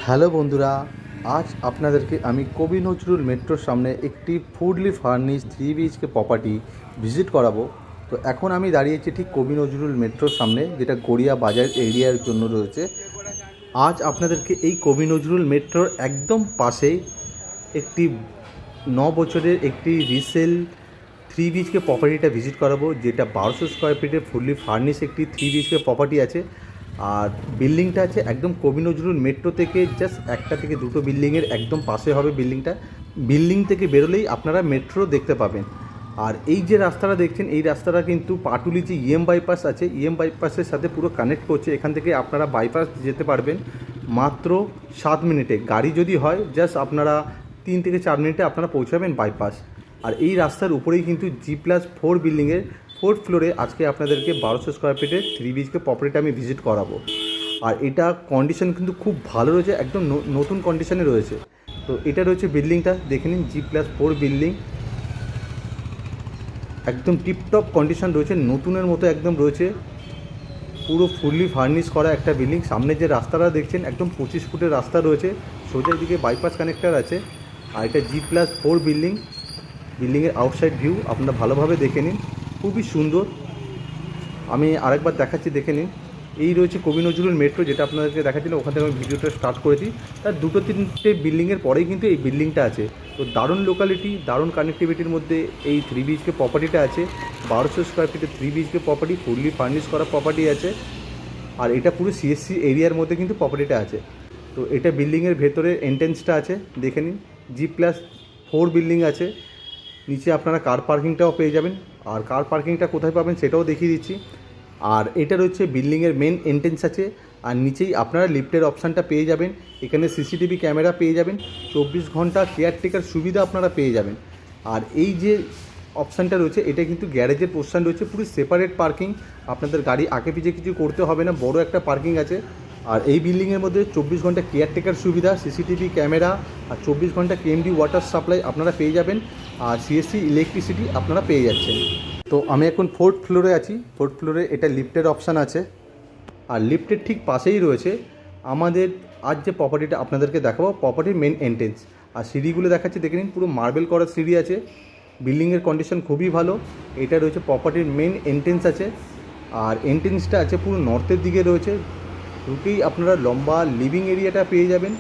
Hello বন্ধুরা, আজ আপনাদেরকে আমি কবি নজরুল মেট্রোর সামনে একটি ফুডলি ফার্নিশ 3 BHK প্রপার্টি ভিজিট করাবো। তো এখন আমি দাঁড়িয়েছি ঠিক কবি নজরুল মেট্রোর সামনে, যেটা গড়িয়া বাজার এরিয়ার জন্য রয়েছে। আজ আপনাদেরকে এই কবি নজরুল মেট্রোর একদম পাশেই একটি 9 বছরের একটি রিসেল 3 BHK প্রপার্টিটা ভিজিট করাবো, যেটা 1200 স্কোয়ার ফিটের ফুললি ফার্নিশ একটি 3 BHK প্রপার্টি আছে। আর বিল্ডিংটা আছে একদম কবি নজরুল মেট্রো থেকে জাস্ট একটা থেকে দুটো বিল্ডিংয়ের একদম পাশে হবে বিল্ডিংটা। বিল্ডিং থেকে বেরোলেই আপনারা মেট্রো দেখতে পাবেন। আর এই যে রাস্তাটা দেখছেন, এই রাস্তাটা কিন্তু পাটুলি যে বাইপাস আছে, বাইপাসের সাথে পুরো কানেক্ট করছে। এখান থেকে আপনারা বাইপাস যেতে পারবেন মাত্র 7 মিনিটে। গাড়ি যদি হয় জাস্ট আপনারা 3 থেকে 4 মিনিটে আপনারা পৌঁছাবেন বাইপাস। আর এই রাস্তার উপরেই কিন্তু G+4 বিল্ডিংয়ের 4th ফ্লোরে আজকে আপনাদেরকে 1200 স্কোয়ার ফিটের 3 BHK প্রপার্টিটা আমি ভিজিট করাবো। আর এটা কন্ডিশন কিন্তু খুব ভালো রয়েছে, একদম নতুন কন্ডিশনে রয়েছে। তো এটা রয়েছে বিল্ডিংটা, দেখে নিন। G+4 বিল্ডিং, একদম টিপটপ কন্ডিশন রয়েছে, নতুনের মতো একদম রয়েছে। পুরো ফুললি ফার্নিশ করা একটা বিল্ডিং। সামনে যে রাস্তাটা দেখছেন একদম 25 ফুটের রাস্তা রয়েছে, সোজা দিকে বাইপাস কানেক্টার আছে। আর এটা G+4 বিল্ডিং। বিল্ডিংয়ের আউটসাইড ভিউ আপনারা ভালোভাবে দেখে নিন, খুবই সুন্দর। আমি আরেকবার দেখাচ্ছি, দেখে নিন। এই রয়েছে কবি নজরুল মেট্রো, যেটা আপনাদেরকে দেখাচ্ছিল, ওখান থেকে আমি ভিডিওটা স্টার্ট করেছি। তার 2-3টে বিল্ডিংয়ের পরেই কিন্তু এই বিল্ডিংটা আছে। তো দারুণ লোকালিটি, দারুণ কানেক্টিভিটির মধ্যে এই 3 BHK প্রপার্টিটা আছে। 1200 স্কোয়ার ফিটের 3 BHK প্রপার্টি, ফুললি ফার্নিশ করা প্রপার্টি আছে। আর এটা পুরো CSC এরিয়ার মধ্যে কিন্তু প্রপার্টিটা আছে। তো এটা বিল্ডিংয়ের ভেতরে এন্ট্রেন্সটা আছে, দেখে নিন। G+4 বিল্ডিং আছে। নিচে আপনারা কার পার্কিংটাও পেয়ে যাবেন। আর কার পার্কিংটা কোথায় পাবেন সেটাও দেখিয়ে দিচ্ছি। আর এটা রয়েছে বিল্ডিংয়ের মেন এন্ট্রেন্স আছে। আর নিচেই আপনারা লিফটের অপশানটা পেয়ে যাবেন। এখানে CCTV ক্যামেরা পেয়ে যাবেন, 24 ঘন্টা কেয়ারটেকার সুবিধা আপনারা পেয়ে যাবেন। আর এই যে অপশানটা রয়েছে, এটা কিন্তু গ্যারেজের পোর্শন রয়েছে, পুরো সেপারেট পার্কিং। আপনাদের গাড়ি আগে পিছিয়ে কিছু করতে হবে না, বড় একটা পার্কিং আছে। আর এই বিল্ডিংয়ের মধ্যে 24 ঘন্টা কেয়ারটেকার সুবিধা, CCTV ক্যামেরা, আর 24 ঘন্টা KMD ওয়াটার সাপ্লাই আপনারা পেয়ে যাবেন। আর CSC ইলেকট্রিসিটি আপনারা পেয়ে যাচ্ছেন। তো আমি এখন 4th ফ্লোরে আছি। 4th ফ্লোরে এটা লিফটের অপশান আছে। আর লিফটের ঠিক পাশেই রয়েছে আমাদের আজ যে প্রপার্টিটা আপনাদেরকে দেখাবো, প্রপার্টির মেন এন্ট্রেন্স। আর সিঁড়িগুলো দেখাচ্ছি, দেখে নিন, পুরো মার্বেল করা সিঁড়ি আছে। বিল্ডিংয়ের কন্ডিশন খুবই ভালো। এটা রয়েছে প্রপার্টির মেন এন্ট্রেন্স আছে। আর এন্ট্রেন্সটা আছে পুরো নর্থের দিকে রয়েছে। ঢুকেই আপনারা লম্বা লিভিং এরিয়াটা পেয়ে যাবেন,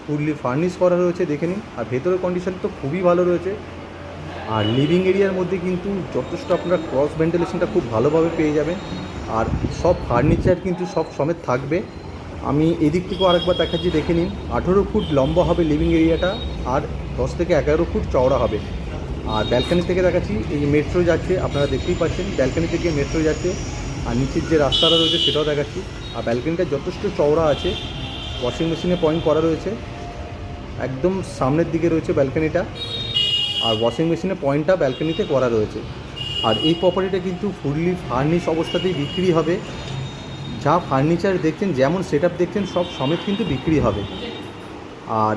ফুললি ফার্নিশ করা রয়েছে, দেখে নিন। আর ভেতরের কন্ডিশন তো খুবই ভালো রয়েছে। আর লিভিং এরিয়ার মধ্যে কিন্তু যথেষ্ট আপনারা ক্রস ভেন্টিলেশনটা খুব ভালোভাবে পেয়ে যাবেন। আর সব ফার্নিচার কিন্তু সব সমেত থাকবে। আমি এদিক থেকেও আরেকবার দেখাচ্ছি, দেখে নিন। 18 ফুট লম্বা হবে লিভিং এরিয়াটা, আর 10 থেকে 11 ফুট চওড়া হবে। আর ব্যালকানি থেকে দেখাচ্ছি, এই যে মেট্রো যাচ্ছে, আপনারা দেখতেই পাচ্ছেন ব্যালকানি থেকে মেট্রো যাচ্ছে। আর নিচের যে রাস্তাটা রয়েছে সেটাও দেখাচ্ছি। আর ব্যালকানিটা যথেষ্ট চওড়া আছে, ওয়াশিং মেশিনে পয়েন্ট করা রয়েছে, একদম সামনের দিকে রয়েছে ব্যালকানিটা। আর ওয়াশিং মেশিনের পয়েন্টটা ব্যালকানিতে করা রয়েছে। আর এই প্রপার্টিটা কিন্তু ফুললি ফার্নিশ অবস্থাতেই বিক্রি হবে। যা ফার্নিচার দেখছেন, যেমন সেটআপ দেখছেন, সব সমেত কিন্তু বিক্রি হবে। আর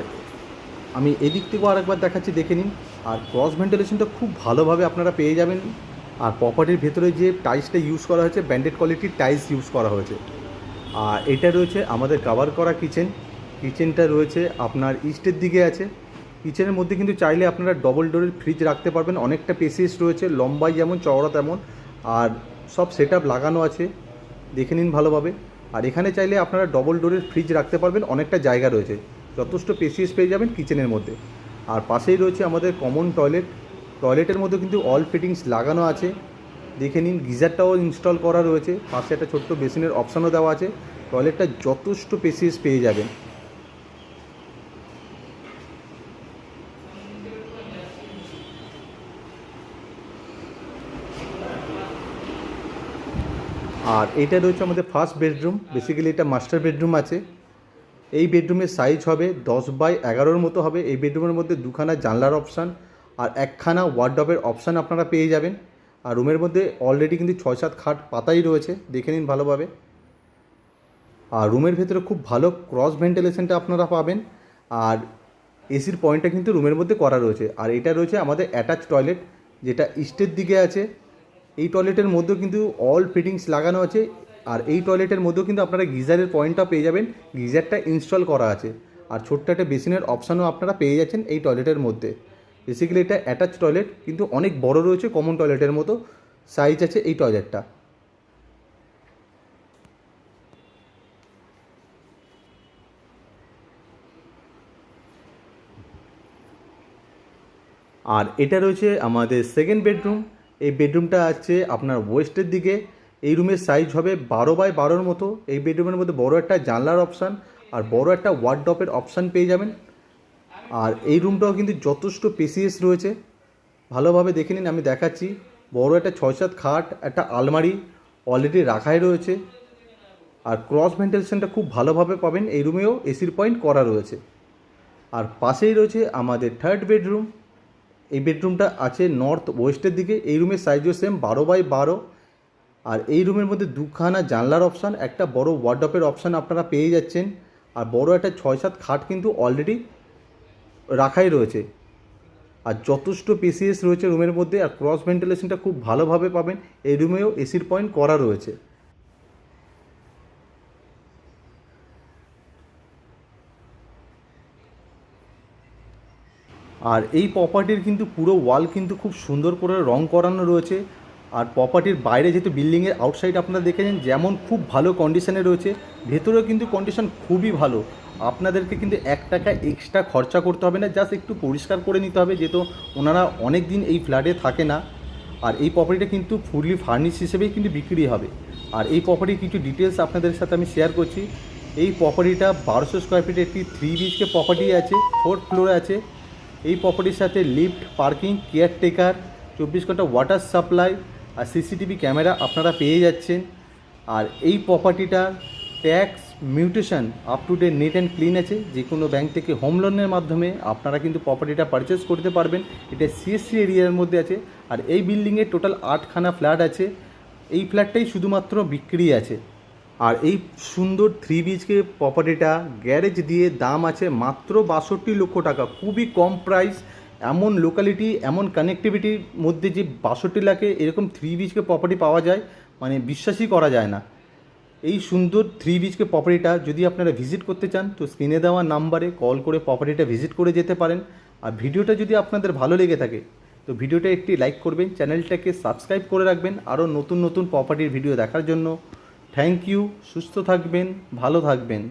আমি এদিক থেকেও আরেকবার দেখাচ্ছি, দেখে নিন। আর ক্রস ভেন্টিলেশনটা খুব ভালোভাবে আপনারা পেয়ে যাবেন। আর প্রপার্টির ভেতরে যে টাইলসটা ইউজ করা হয়েছে, ব্র্যান্ডেড কোয়ালিটির টাইলস ইউজ করা হয়েছে। আর এটা রয়েছে আমাদের কভার করা কিচেন। কিচেনটা রয়েছে আপনার ইস্টের দিকে আছে। কিচেনের মধ্যে কিন্তু চাইলে আপনারা ডবল ডোরের ফ্রিজ রাখতে পারবেন, অনেকটা স্পেস রয়েছে, লম্বাই যেমন চওড়া তেমন। আর সব সেটআপ লাগানো আছে, দেখে নিন ভালোভাবে। আর এখানে চাইলে আপনারা ডবল ডোরের ফ্রিজ রাখতে পারবেন, অনেকটা জায়গা রয়েছে, যথেষ্ট স্পেস পেয়ে যাবেন কিচেনের মধ্যে। আর পাশেই রয়েছে আমাদের কমন টয়লেট। টয়লেটের মধ্যে কিন্তু অল ফিটিংস লাগানো আছে, দেখে নিন। গিজারটাও ইনস্টল করা রয়েছে, পাশে একটা ছোট্ট বেসিনের অপশানও দেওয়া আছে। টয়লেটটা যথেষ্ট স্পেস পেয়ে যাবেন। আর এটা রয়েছে আমাদের ফার্স্ট বেডরুম। বেসিক্যালি এটা মাস্টার বেডরুম আছে। এই বেডরুমের সাইজ হবে 10x11 মতো হবে। এই বেডরুমের মধ্যে 2খানা জানলার অপশান আর 1খানা ওয়ার্ডরোবের অপশান আপনারা পেয়ে যাবেন। আর রুমের মধ্যে অলরেডি কিন্তু 6-7 খাট পাতাই রয়েছে, দেখে নিন ভালোভাবে। আর রুমের ভেতরে খুব ভালো ক্রস ভেন্টিলেশনটা আপনারা পাবেন। আর এসির পয়েন্টটা কিন্তু রুমের মধ্যে করা রয়েছে। আর এটা রয়েছে আমাদের অ্যাটাচ টয়লেট, যেটা ইস্টের দিকে আছে। এই টয়লেটের মধ্যেও কিন্তু অল ফিটিংস লাগানো আছে। আর এই টয়লেটের মধ্যেও কিন্তু আপনারা গিজারের পয়েন্টটা পেয়ে যাবেন, গিজারটা ইনস্টল করা আছে। আর ছোট্ট একটা বেসিনের অপশানও আপনারা পেয়ে যাচ্ছেন এই টয়লেটের মধ্যে। বেসিক্যালি এটা অ্যাটাচ টয়লেট, কিন্তু অনেক বড় রয়েছে, কমন টয়লেটের মতো সাইজ আছে এই টয়লেটটা। আর এটা রয়েছে আমাদের সেকেন্ড বেডরুম। এই বেডরুমটা আছে আপনার ওয়েস্টের দিকে। এই রুমের সাইজ হবে 12x12 মতো। এই বেডরুমের মধ্যে বড় একটা জানলার অপশান আর বড় একটা ওয়ার্ডরোবের অপশান পেয়ে যাবেন। আর এই রুমটাও কিন্তু যথেষ্ট স্পেসিয়াস রয়েছে, ভালোভাবে দেখে নিন, আমি দেখাচ্ছি। বড় একটা 6-7 খাট, একটা আলমারি অলরেডি রাখাই রয়েছে। আর ক্রস ভেন্টিলেশনটা খুব ভালোভাবে পাবেন, এই রুমেও এসির পয়েন্ট করা রয়েছে। আর পাশেই রয়েছে আমাদের থার্ড বেডরুম। এই বেডরুমটা আছে নর্থ ওয়েস্টের দিকে। এই রুমের সাইজও সেম 12x12। আর এই রুমের মধ্যে দুখানা জানলার অপশান, একটা বড় ওয়ার্ডরোবের অপশান আপনারা পেয়ে যাচ্ছেন। আর বড় একটা 6-7 খাট কিন্তু অলরেডি রাখাই রয়েছে। আর যথেষ্ট স্পেসিয়াস রয়েছে রুমের মধ্যে। আর ক্রস ভেন্টিলেশনটা খুব ভালোভাবে পাবেন, এই রুমেও এসির পয়েন্ট করা রয়েছে। আর এই প্রপার্টির কিন্তু পুরো ওয়াল কিন্তু খুব সুন্দর করে রং করানো রয়েছে। আর প্রপার্টির বাইরে যেহেতু বিল্ডিংয়ের আউটসাইড আপনারা দেখেছেন যেমন খুব ভালো কন্ডিশনে রয়েছে, ভেতরেও কিন্তু কন্ডিশন খুবই ভালো। আপনাদেরকে কিন্তু 1 টাকা এক্সট্রা খরচা করতে হবে না, জাস্ট একটু পরিষ্কার করে নিতে হবে, যেহেতু ওনারা অনেক দিন এই ফ্ল্যাটে থাকে না। আর এই প্রপার্টিটা কিন্তু ফুললি ফার্নিশ হিসেবেই কিন্তু বিক্রি হবে। আর এই প্রপার্টির কিছু ডিটেলস আপনাদের সাথে আমি শেয়ার করছি। এই প্রপার্টিটা 1200 স্কোয়ার ফিটের একটি 3 BHK প্রপার্টি আছে, 4th ফ্লোরে আছে। এই প্রপার্টির সাথে লিফট, পার্কিং, কেয়ারটেকার, 24 ঘন্টা ওয়াটার সাপ্লাই আর সিসিটিভি ক্যামেরা আপনারা পেয়ে যাচ্ছেন। আর এই প্রপার্টিটার tax mutation up to date neat and clean আছে। যে কোনো ব্যাংক থেকে হোম লোনের মাধ্যমে আপনারা কিন্তু প্রপার্টিটা পারচেস করতে পারবেন। এটা সিএসসি এরিয়ার মধ্যে আছে। আর এই বিল্ডিংয়ে টোটাল 8খানা ফ্ল্যাট আছে। এই ফ্ল্যাটটাই শুধুমাত্র বিক্রি আছে। আর এই সুন্দর 3 BHK প্রপার্টিটা গ্যারেজ দিয়ে দাম আছে মাত্র 62 লক্ষ টাকা। খুবই কম প্রাইস। এমন লোকালিটি, এমন কানেক্টিভিটির মধ্যে যে 62 লাখে এরকম 3 BHK প্রপার্টি পাওয়া যায়, মানে বিশ্বাসই করা যায় না। এই সুন্দর 3 BHK প্রপার্টিটা যদি আপনারা ভিজিট করতে চান তো স্ক্রিনে দেওয়া নাম্বারে কল করে প্রপার্টিটা ভিজিট করে যেতে পারেন। আর ভিডিওটা যদি আপনাদের ভালো লেগে থাকে তো ভিডিওটা একটি লাইক করবেন, চ্যানেলটাকে সাবস্ক্রাইব করে রাখবেন আরও নতুন নতুন প্রপার্টির ভিডিও দেখার জন্য। Thank you. সুস্থ থাকবেন, ভালো থাকবেন।